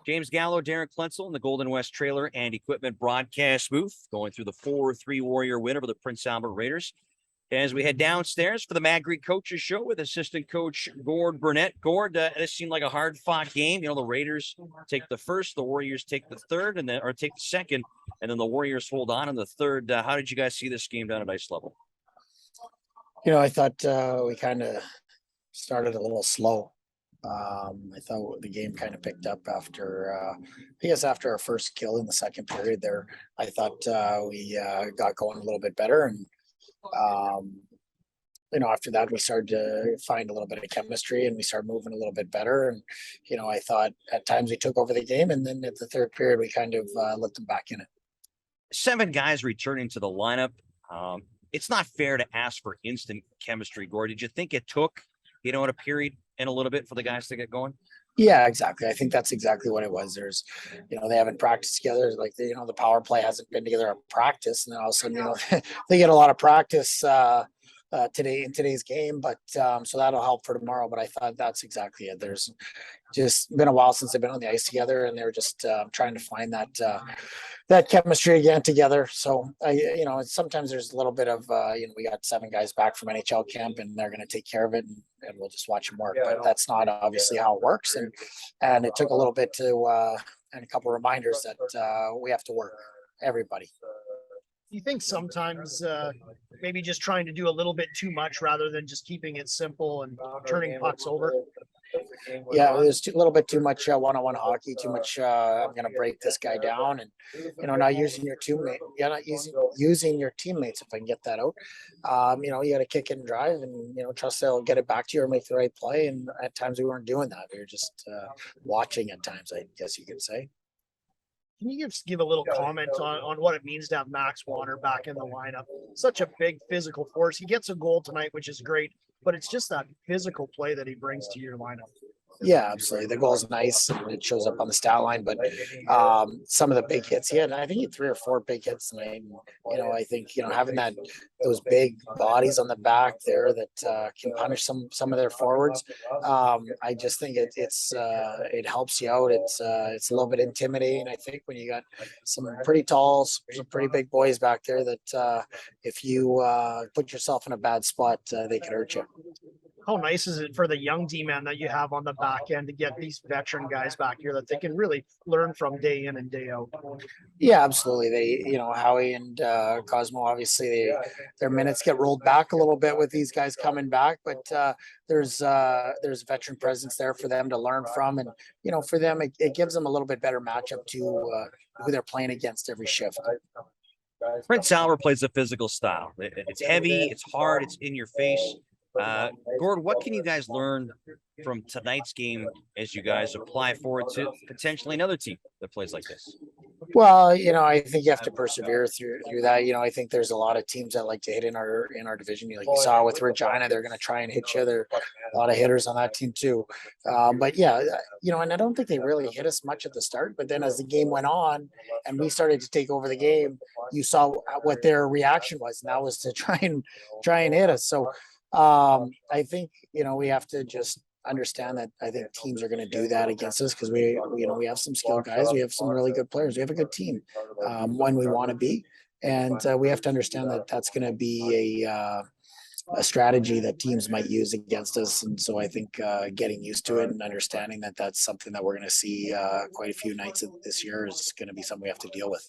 James Gallo, Darren Kletzel in the Golden West Trailer and Equipment broadcast booth, going through the 4-3 Warrior win over the Prince Albert Raiders. As we head downstairs for the Mad Greek Coaches Show with assistant coach Gord Burnett. Gord, this seemed like a hard-fought game. You know, the Raiders take the first, the Warriors take the third, and then take the second, and then the Warriors hold on in the third. How did you guys see this game down at ice level? You know, I thought we kind of started a little slow. I thought the game kind of picked up after, after our first kill in the second period there. I thought we got going a little bit better. And, after that, we started to find a little bit of chemistry and we started moving a little bit better. And, I thought at times we took over the game. And then at the third period, we kind of let them back in it. 7 guys returning to the lineup. It's not fair to ask for instant chemistry, Gord. Did you think it took, in a period and a little bit for the guys to get going? Yeah, exactly. I think that's exactly what it was. There's, they haven't practiced together. Like, the power play hasn't been together at practice. And then all of a sudden, they get a lot of practice today in today's game. But so that'll help for tomorrow. But I thought that's exactly it. There's just been a while since they've been on the ice together, and they're just trying to find that chemistry again together. So sometimes there's a little bit of we got 7 guys back from NHL camp, and they're going to take care of it, and we'll just watch them work. But that's not obviously how it works, and it took a little bit to and a couple of reminders that we have to work, everybody. Do you think sometimes maybe just trying to do a little bit too much rather than just keeping it simple and turning pucks over? Yeah, there's a little bit too much one-on-one hockey, too much I'm going to break this guy down, and not using your teammate. Yeah, not using your teammates, if I can get that out. You got to kick it and drive, and trust they'll get it back to you or make the right play. And at times we weren't doing that. We were just watching at times, I guess you could say. Can you give a little comment on what it means to have Max Warner back in the lineup? Such a big physical force. He gets a goal tonight, which is great, but it's just that physical play that he brings to your lineup. Yeah, absolutely. The goal is nice and it shows up on the stat line, but some of the big hits, I think he had 3 or 4 big hits tonight. And, I think, having those big bodies on the back there that can punish some of their forwards. I just think it helps you out. It's a little bit intimidating, I think, when you got some pretty tall, some pretty big boys back there that if you put yourself in a bad spot, they can hurt you. How nice is it for the young D-man that you have on the back end to get these veteran guys back here that they can really learn from day in and day out? Yeah, absolutely. They, Howie and Cosmo, obviously their minutes get rolled back a little bit with these guys coming back, but there's veteran presence there for them to learn from. And, for them, it gives them a little bit better matchup to who they're playing against every shift. Prince Albert plays a physical style. It's heavy, it's hard, it's in your face. Gord, what can you guys learn from tonight's game as you guys apply for it to potentially another team that plays like this? Well, I think you have to persevere through that. I think there's a lot of teams that like to hit in our division. Like you saw with Regina, they're going to try and hit you. There are a lot of hitters on that team too. But yeah, and I don't think they really hit us much at the start. But then as the game went on and we started to take over the game, you saw what their reaction was, and that was to try and hit us. So I think we have to just understand that I think teams are going to do that against us because we have some skilled guys, we have some really good players, we have a good team when we want to be, and we have to understand that that's going to be a strategy that teams might use against us. And so I think getting used to it and understanding that that's something that we're going to see quite a few nights of this year is going to be something we have to deal with.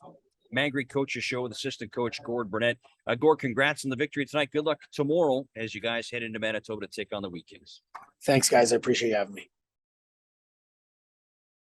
Mad Greek Coaches Show with assistant coach Gord Burnett. Gord, congrats on the victory tonight. Good luck tomorrow as you guys head into Manitoba to take on the Wheat Kings. Thanks, guys. I appreciate you having me.